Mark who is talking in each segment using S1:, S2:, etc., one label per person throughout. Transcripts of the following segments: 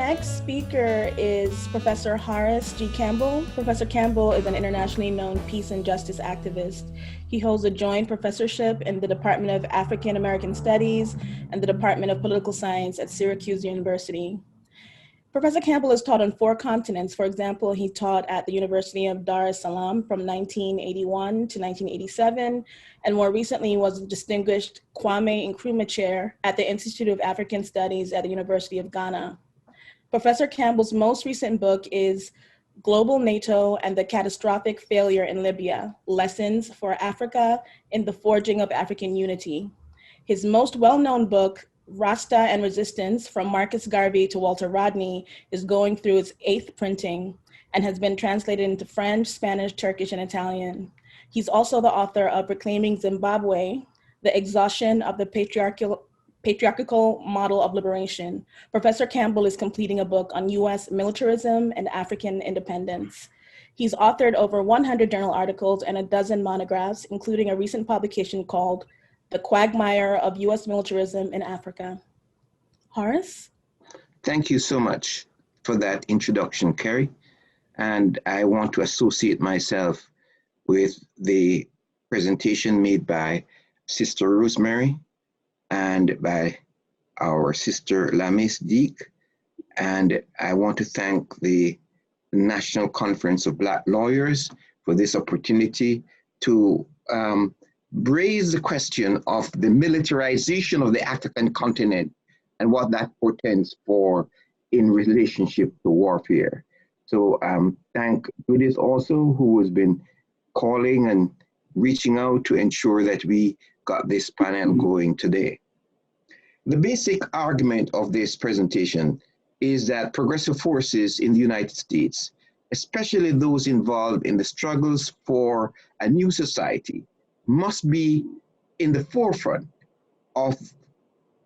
S1: next speaker is Professor Horace G. Campbell. Professor Campbell is an internationally known peace and justice activist. He holds a joint professorship in the Department of African American Studies and the Department of Political Science at Syracuse University. Professor Campbell has taught on 4 continents. For example, he taught at the University of Dar es Salaam from 1981 to 1987, and more recently was a distinguished Kwame Nkrumah Chair at the Institute of African Studies at the University of Ghana. Professor Campbell's most recent book is Global NATO and the Catastrophic Failure in Libya, Lessons for Africa in the Forging of African Unity. His most well-known book, Rasta and Resistance, From Marcus Garvey to Walter Rodney, is going through its 8th printing and has been translated into French, Spanish, Turkish, and Italian. He's also the author of Reclaiming Zimbabwe, The Exhaustion of the Patriarchal Model of Liberation. Professor Campbell is completing a book on US militarism and African independence. He's authored over 100 journal articles and a dozen monographs, including a recent publication called The Quagmire of US Militarism in Africa. Horace?
S2: Thank you so much for that introduction, Kerry. And I want to associate myself with the presentation made by Sister Rosmari and by our sister Lamis, Deek. And I want to thank the National Conference of Black Lawyers for this opportunity to raise the question of the militarization of the African continent and what that portends for in relationship to warfare. So thank Judith also, who has been calling and reaching out to ensure that we got this panel going today. The basic argument of this presentation is that progressive forces in the United States, especially those involved in the struggles for a new society, must be in the forefront of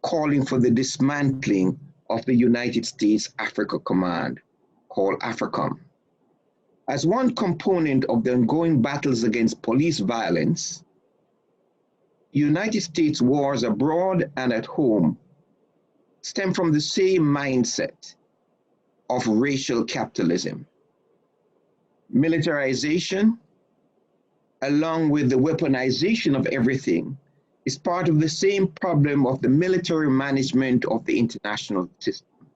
S2: calling for the dismantling of the United States Africa Command, called AFRICOM. As one component of the ongoing battles against police violence, United States wars abroad and at home stem from the same mindset of racial capitalism. Militarization, along with the weaponization of everything, is part of the same problem of the military management of the international system.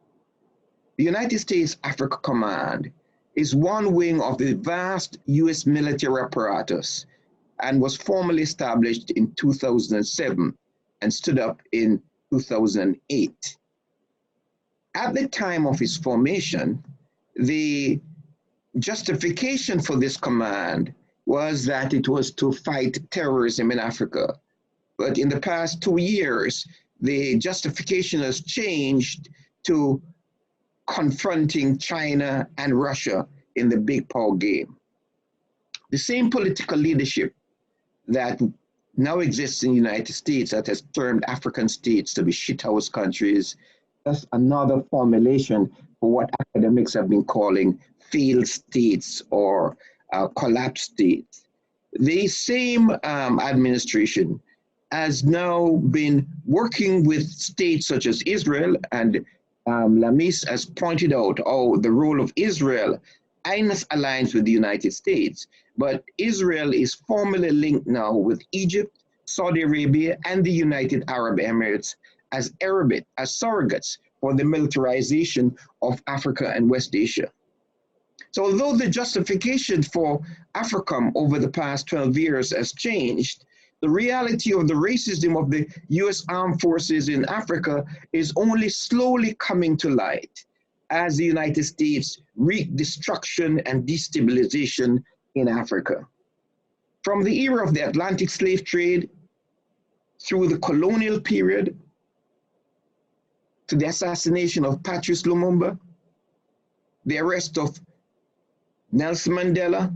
S2: The United States Africa Command is one wing of the vast US military apparatus and was formally established in 2007 and stood up in 2008. At the time of its formation, the justification for this command was that it was to fight terrorism in Africa. But in the past 2 years, the justification has changed to confronting China and Russia in the big power game. The same political leadership that now exists in the United States that has termed African states to be shithouse countries, that's another formulation for what academics have been calling failed states or collapsed states. The same administration has now been working with states such as Israel, and Lamis has pointed out how the role of Israel aligns with the United States, but Israel is formally linked now with Egypt, Saudi Arabia, and the United Arab Emirates as surrogates for the militarization of Africa and West Asia. So although the justification for AFRICOM over the past 12 years has changed, the reality of the racism of the US armed forces in Africa is only slowly coming to light as the United States wreak destruction and destabilization in Africa. From the era of the Atlantic slave trade through the colonial period to the assassination of Patrice Lumumba, the arrest of Nelson Mandela,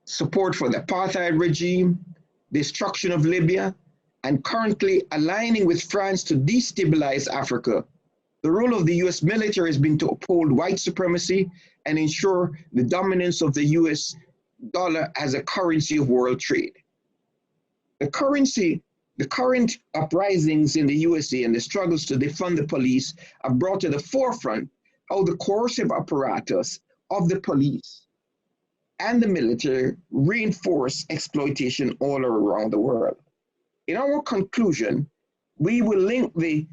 S2: support for the apartheid regime, destruction of Libya, and currently aligning with France to destabilize Africa, the role of the US military has been to uphold white supremacy and ensure the dominance of the US dollar as a currency of world trade. The current uprisings in the USA and the struggles to defund the police are brought to the forefront how the coercive apparatus of the police and the military reinforce exploitation all around the world. In our conclusion, we will link the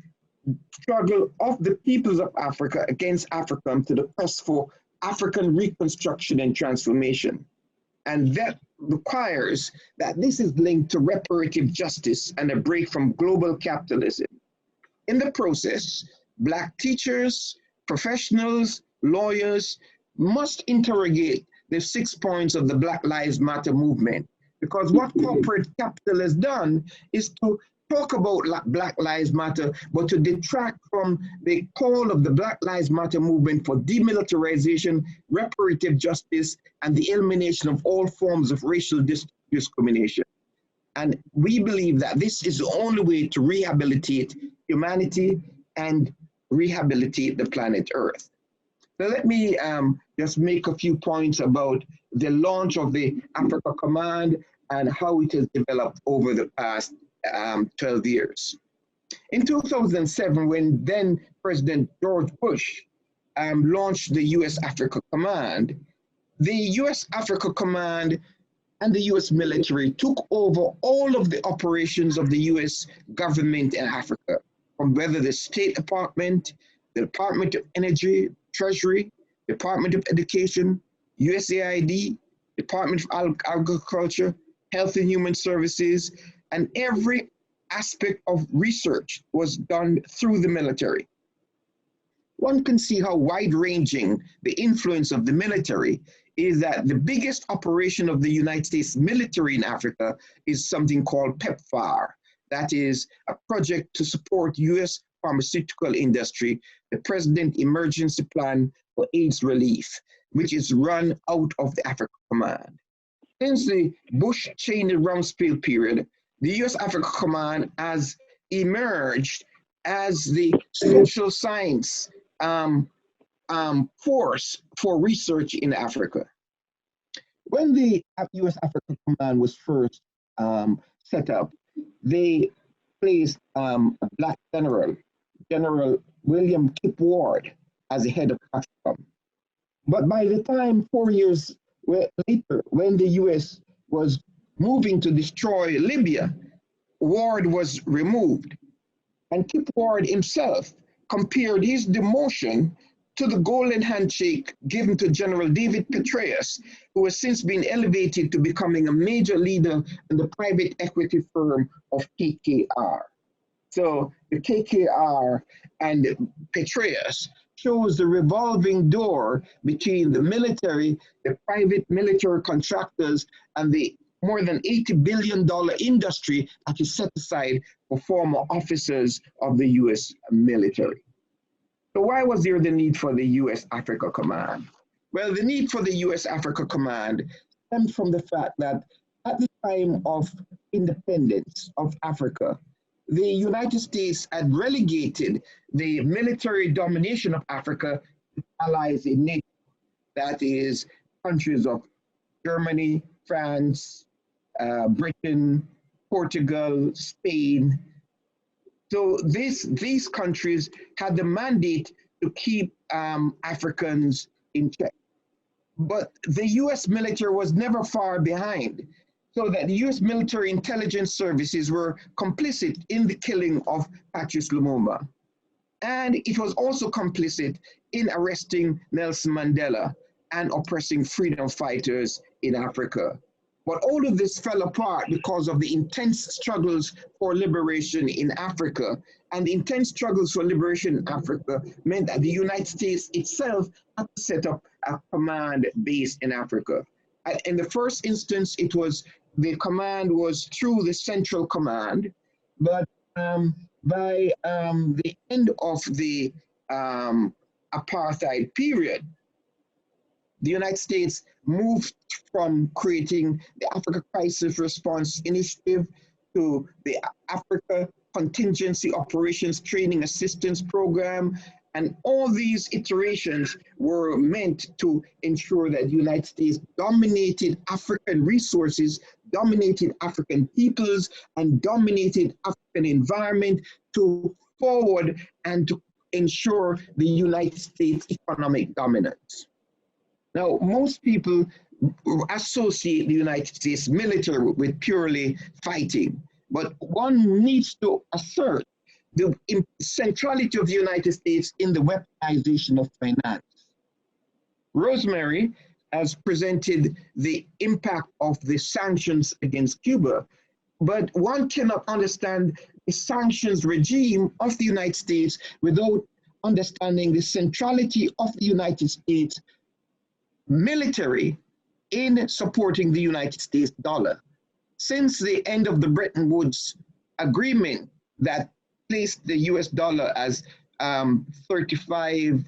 S2: struggle of the peoples of Africa against AFRICOM to the quest for African reconstruction and transformation. And that requires that this is linked to reparative justice and a break from global capitalism. In the process, Black teachers, professionals, lawyers must interrogate the 6 points of the Black Lives Matter movement, because what corporate capital has done is to talk about Black Lives Matter, but to detract from the call of the Black Lives Matter movement for demilitarization, reparative justice, and the elimination of all forms of racial discrimination. And we believe that this is the only way to rehabilitate humanity and rehabilitate the planet Earth. So let me just make a few points about the launch of the Africa Command and how it has developed over the past 12 years. In 2007, when then President George Bush launched the US Africa Command, the US Africa Command and the US military took over all of the operations of the US government in Africa, from whether the State Department, the Department of Energy, Treasury, Department of Education, USAID, Department of Agriculture, Health and Human Services, and every aspect of research was done through the military. One can see how wide-ranging the influence of the military is. That the biggest operation of the United States military in Africa is something called PEPFAR. That is a project to support US pharmaceutical industry, the President Emergency Plan for AIDS Relief, which is run out of the Africa Command. Since the Bush-Cheney-Rumsfeld period, the US Africa Command has emerged as the social science force for research in Africa. When the US Africa Command was first set up, they placed a Black general, General William Kip Ward, as the head of AFRICOM. But by the time 4 years later, when the US was moving to destroy Libya, Ward was removed. And Kip Ward himself compared his demotion to the golden handshake given to General David Petraeus, who has since been elevated to becoming a major leader in the private equity firm of KKR. So the KKR and Petraeus shows the revolving door between the military, the private military contractors, and the more than $80 billion industry that is set aside for former officers of the US military. So why was there the need for the US Africa Command? Well, the need for the US Africa Command stems from the fact that at the time of independence of Africa, the United States had relegated the military domination of Africa to allies in NATO. That is, countries of Germany, France, Britain, Portugal, Spain. So these countries had the mandate to keep Africans in check. But the US military was never far behind, so that the US military intelligence services were complicit in the killing of Patrice Lumumba. And it was also complicit in arresting Nelson Mandela and oppressing freedom fighters in Africa. But all of this fell apart because of the intense struggles for liberation in Africa. And the intense struggles for liberation in Africa meant that the United States itself had to set up a command base in Africa. In the first instance, the command was through the Central Command, but by the end of the apartheid period, the United States moved from creating the Africa Crisis Response Initiative to the Africa Contingency Operations Training Assistance Program. And all these iterations were meant to ensure that the United States dominated African resources, dominated African peoples, and dominated African environment to forward and to ensure the United States economic dominance. Now, most people associate the United States military with purely fighting, but one needs to assert the centrality of the United States in the weaponization of finance. Rosmari has presented the impact of the sanctions against Cuba, but one cannot understand the sanctions regime of the United States without understanding the centrality of the United States military in supporting the United States dollar. Since the end of the Bretton Woods agreement that placed the US dollar as $35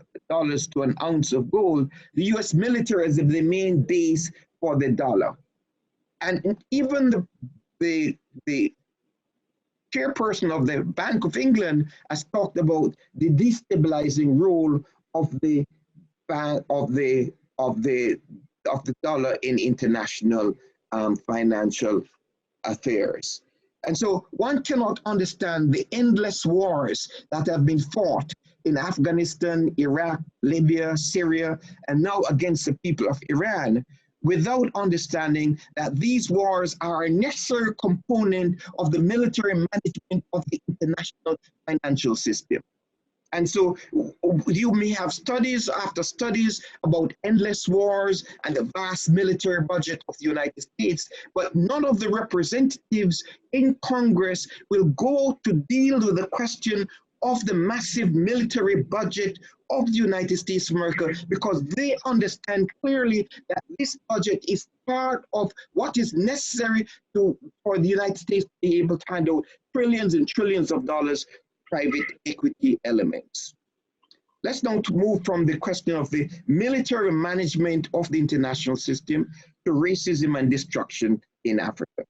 S2: to an ounce of gold, the US military is the main base for the dollar. And even the chairperson of the Bank of England has talked about the destabilizing role of the dollar in international financial affairs. And so one cannot understand the endless wars that have been fought in Afghanistan, Iraq, Libya, Syria, and now against the people of Iran without understanding that these wars are a necessary component of the military management of the international financial system. And so you may have studies after studies about endless wars and the vast military budget of the United States, but none of the representatives in Congress will go to deal with the question of the massive military budget of the United States of America, because they understand clearly that this budget is part of what is necessary for the United States to be able to handle trillions and trillions of dollars private equity elements. Let's now move from the question of the military management of the international system to racism and destruction in Africa.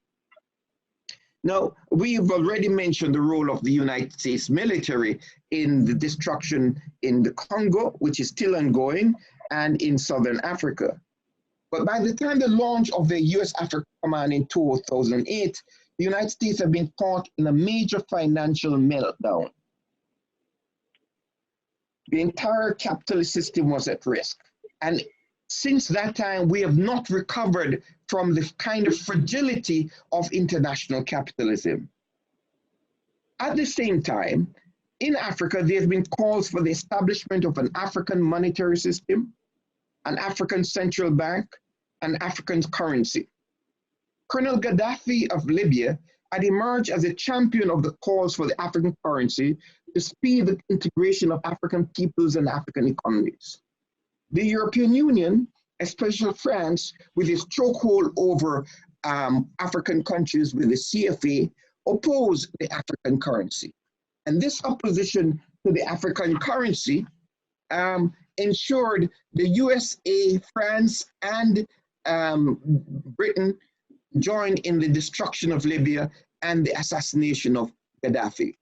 S2: Now, we've already mentioned the role of the United States military in the destruction in the Congo, which is still ongoing, and in Southern Africa. But by the time the launch of the US Africa Command in 2008, the United States had been caught in a major financial meltdown. The entire capitalist system was at risk. And since that time, we have not recovered from the kind of fragility of international capitalism. At the same time, in Africa, there have been calls for the establishment of an African monetary system, an African central bank, an African currency. Colonel Gaddafi of Libya had emerged as a champion of the calls for the African currency to speed the integration of African peoples and African economies. The European Union, especially France, with its chokehold over African countries with the CFA, opposed the African currency. And this opposition to the African currency ensured the USA, France, and Britain joined in the destruction of Libya and the assassination of Gaddafi.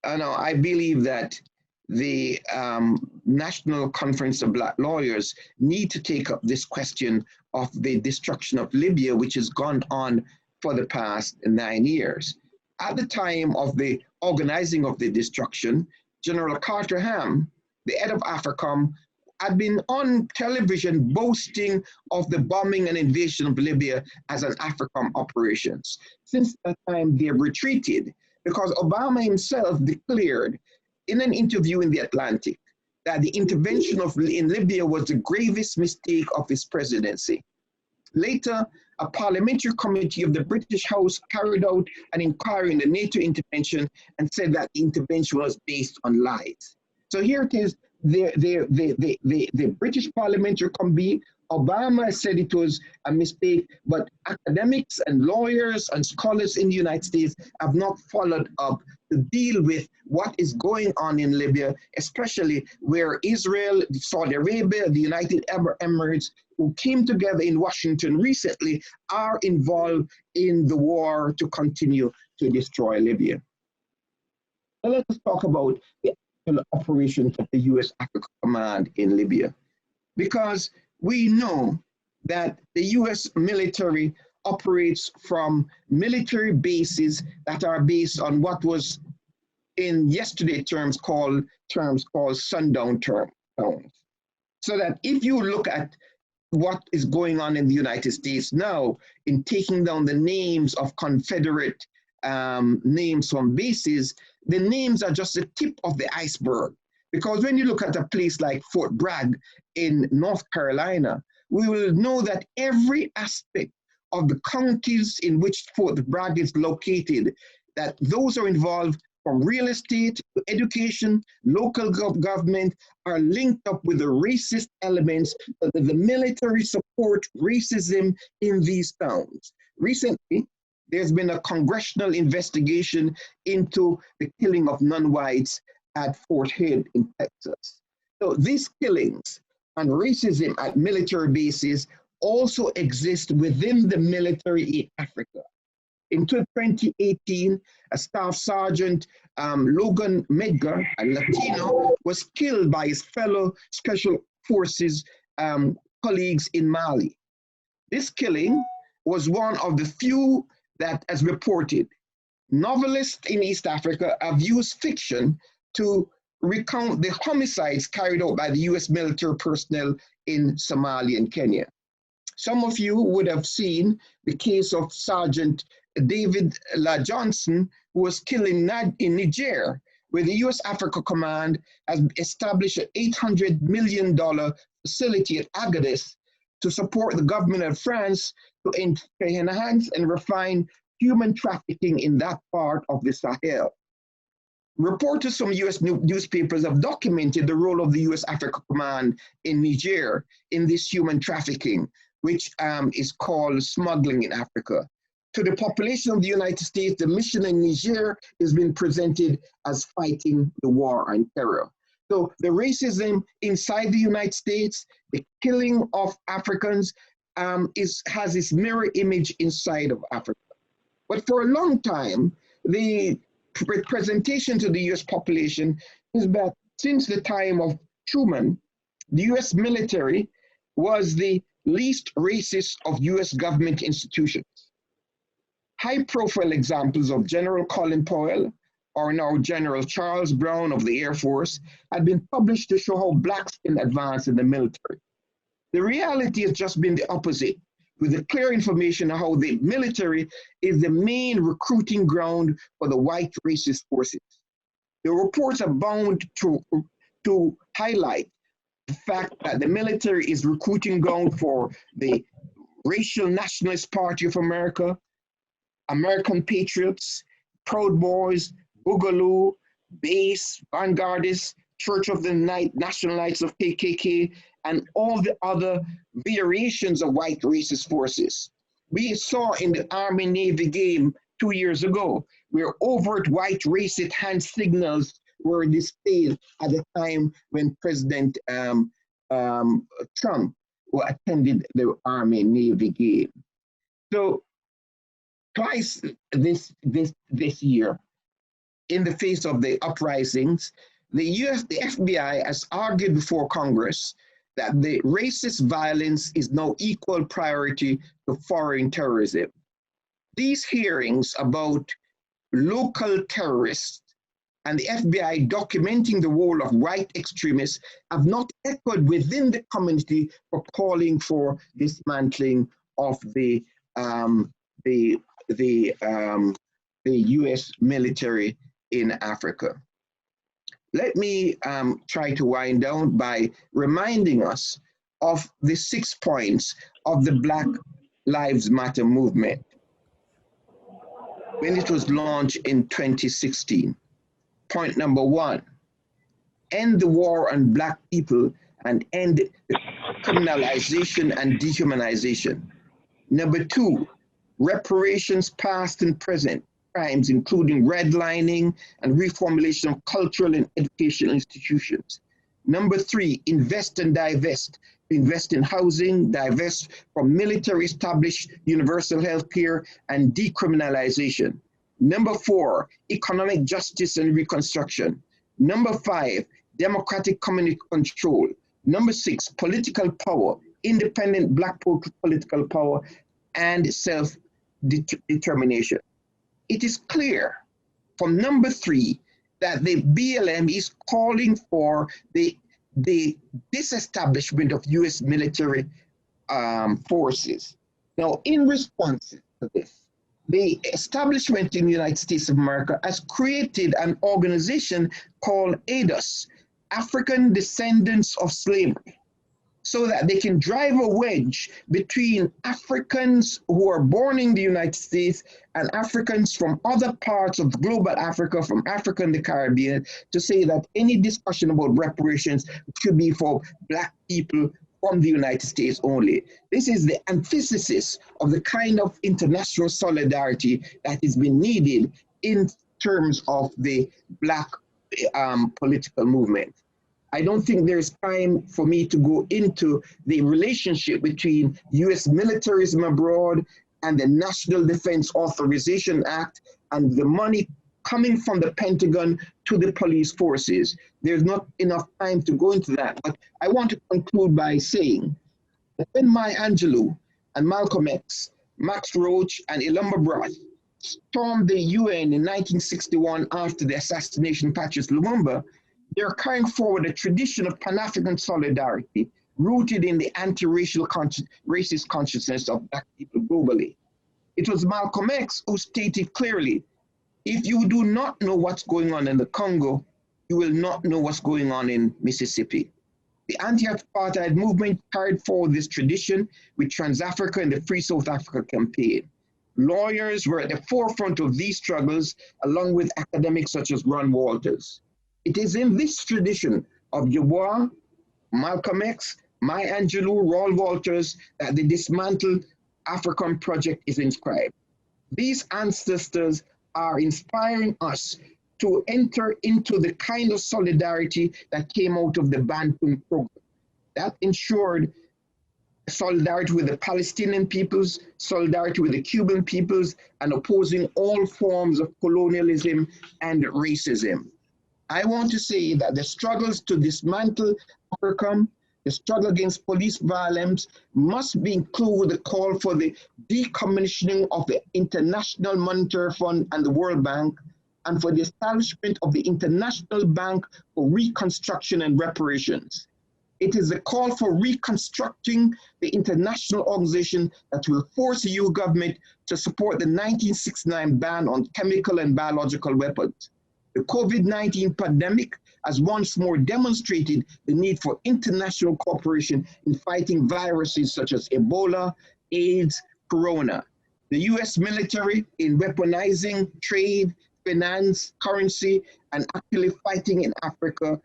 S2: Now, I believe that the National Conference of Black Lawyers need to take up this question of the destruction of Libya, which has gone on for the past 9 years. At the time of the organizing of the destruction, General Carter Ham, the head of AFRICOM, had been on television boasting of the bombing and invasion of Libya as an AFRICOM operations. Since that time, they have retreated because Obama himself declared in an interview in the Atlantic that the intervention in Libya was the gravest mistake of his presidency. Later, a parliamentary committee of the British House carried out an inquiry into the NATO intervention and said that the intervention was based on lies. So here it is, the British parliamentary committee, Obama said it was a mistake, but academics and lawyers and scholars in the United States have not followed up to deal with what is going on in Libya, especially where Israel, Saudi Arabia, the United Arab Emirates, who came together in Washington recently, are involved in the war to continue to destroy Libya. Now let us talk about the operations of the US Africa Command in Libya, because we know that the US military operates from military bases that are based on what was in yesterday terms called sundown towns. So that if you look at what is going on in the United States now in taking down the names of Confederate names from bases, the names are just the tip of the iceberg. Because when you look at a place like Fort Bragg in North Carolina, we will know that every aspect of the counties in which Fort Bragg is located, that those are involved from real estate, education, local government, are linked up with the racist elements, the military support racism in these towns. Recently, there's been a congressional investigation into the killing of non-whites at Fort Hood in Texas. So these killings and racism at military bases also exist within the military in Africa. In 2018, a Staff Sergeant, Logan Medgar, a Latino, was killed by his fellow Special Forces colleagues in Mali. This killing was one of the few that, as reported, novelists in East Africa have used fiction to recount the homicides carried out by the US military personnel in Somalia and Kenya. Some of you would have seen the case of Sergeant David La Johnson, who was killed in Niger, where the US Africa Command has established an $800 million facility at Agadez to support the government of France to enhance and refine human trafficking in that part of the Sahel. Reporters from US newspapers have documented the role of the US Africa Command in Niger in this human trafficking, which is called smuggling in Africa. To the population of the United States, the mission in Niger has been presented as fighting the war on terror. So the racism inside the United States, the killing of Africans has its mirror image inside of Africa. But for a long time, the presentation to the US population is that since the time of Truman, the US military was the least racist of US government institutions. High-profile examples of General Colin Powell, or now General Charles Brown of the Air Force, had been published to show how blacks can advance in the military. The reality has just been the opposite, with the clear information on how the military is the main recruiting ground for the white racist forces. The reports are bound to highlight the fact that the military is recruiting ground for the Racial Nationalist Party of America, American Patriots, Proud Boys, Boogaloo, Base, Vanguardists, Church of the National Knights of KKK, and all the other variations of white racist forces. We saw in the Army-Navy game 2 years ago, where overt white racist hand signals were displayed at the time when President Trump attended the Army-Navy game. So twice this year, in the face of the uprisings, the FBI has argued before Congress that the racist violence is now equal priority to foreign terrorism. These hearings about local terrorists and the FBI documenting the role of white extremists have not echoed within the community for calling for dismantling of the US military in Africa. Let me try to wind down by reminding us of the 6 points of the Black Lives Matter movement when it was launched in 2016. Point number 1, end the war on Black people and end criminalization and dehumanization. Number 2, reparations past and present crimes, including redlining and reformulation of cultural and educational institutions. Number 3, invest and divest. Invest in housing, divest from military established universal health care and decriminalization. Number 4, economic justice and reconstruction. Number 5, democratic community control. Number 6, political power, independent Black political power and self-determination. It is clear from number 3 that the BLM is calling for the disestablishment of U.S. military forces. Now, in response to this, the establishment in the United States of America has created an organization called ADOS, African Descendants of Slavery, so that they can drive a wedge between Africans who are born in the United States and Africans from other parts of global Africa, from Africa and the Caribbean, to say that any discussion about reparations should be for Black people from the United States only. This is the antithesis of the kind of international solidarity that has been needed in terms of the Black political movement. I don't think there's time for me to go into the relationship between US militarism abroad and the National Defense Authorization Act and the money coming from the Pentagon to the police forces. There's not enough time to go into that, but I want to conclude by saying that when Maya Angelou and Malcolm X, Max Roach and Ilamba Broth stormed the UN in 1961 after the assassination of Patrice Lumumba, they're carrying forward a tradition of Pan-African solidarity rooted in the anti-racial racist consciousness of Black people globally. It was Malcolm X who stated clearly, if you do not know what's going on in the Congo, you will not know what's going on in Mississippi. The anti-apartheid movement carried forward this tradition with Trans-Africa and the Free South Africa campaign. Lawyers were at the forefront of these struggles, along with academics such as Ron Walters. It is in this tradition of Du Bois, Malcolm X, Maya Angelou, Ron Walters, that the Dismantle AFRICOM project is inscribed. These ancestors are inspiring us to enter into the kind of solidarity that came out of the Bantu program. That ensured solidarity with the Palestinian peoples, solidarity with the Cuban peoples, and opposing all forms of colonialism and racism. I want to say that the struggles to dismantle AFRICOM, the struggle against police violence, must be included with the call for the decommissioning of the International Monetary Fund and the World Bank, and for the establishment of the International Bank for Reconstruction and Reparations. It is a call for reconstructing the international organization that will force the EU government to support the 1969 ban on chemical and biological weapons. The COVID-19 pandemic has once more demonstrated the need for international cooperation in fighting viruses such as Ebola, AIDS, Corona. The US military in weaponizing trade, finance, currency, and actually fighting in Africa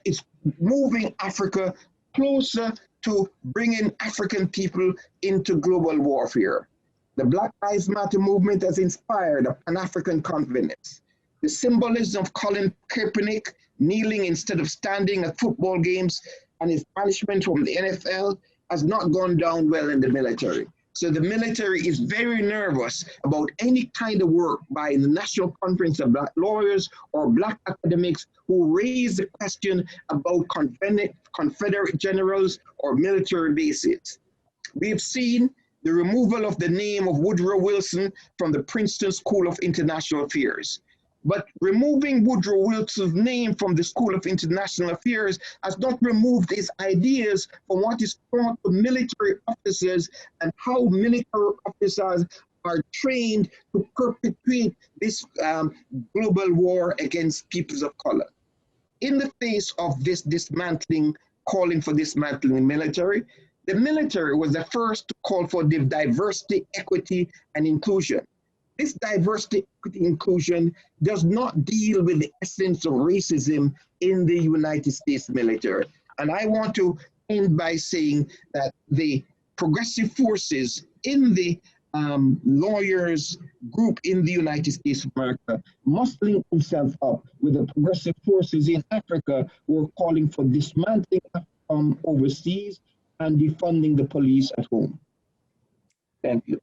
S2: is moving Africa closer to bringing African people into global warfare. The Black Lives Matter movement has inspired a Pan-African confidence. The symbolism of Colin Kaepernick kneeling instead of standing at football games and his punishment from the NFL has not gone down well in the military. So the military is very nervous about any kind of work by the National Conference of Black Lawyers or Black academics who raise the question about Confederate generals or military bases. We've seen the removal of the name of Woodrow Wilson from the Princeton School of International Affairs. But removing Woodrow Wilson's name from the School of International Affairs has not removed his ideas from what is taught to military officers and how military officers are trained to perpetuate this global war against peoples of color. In the face of this dismantling, calling for dismantling the military was the first to call for the diversity, equity, and inclusion. This diversity, equity, inclusion does not deal with the essence of racism in the United States military. And I want to end by saying that the progressive forces in the lawyers group in the United States of America must link themselves up with the progressive forces in Africa who are calling for dismantling overseas and defunding the police at home. Thank you.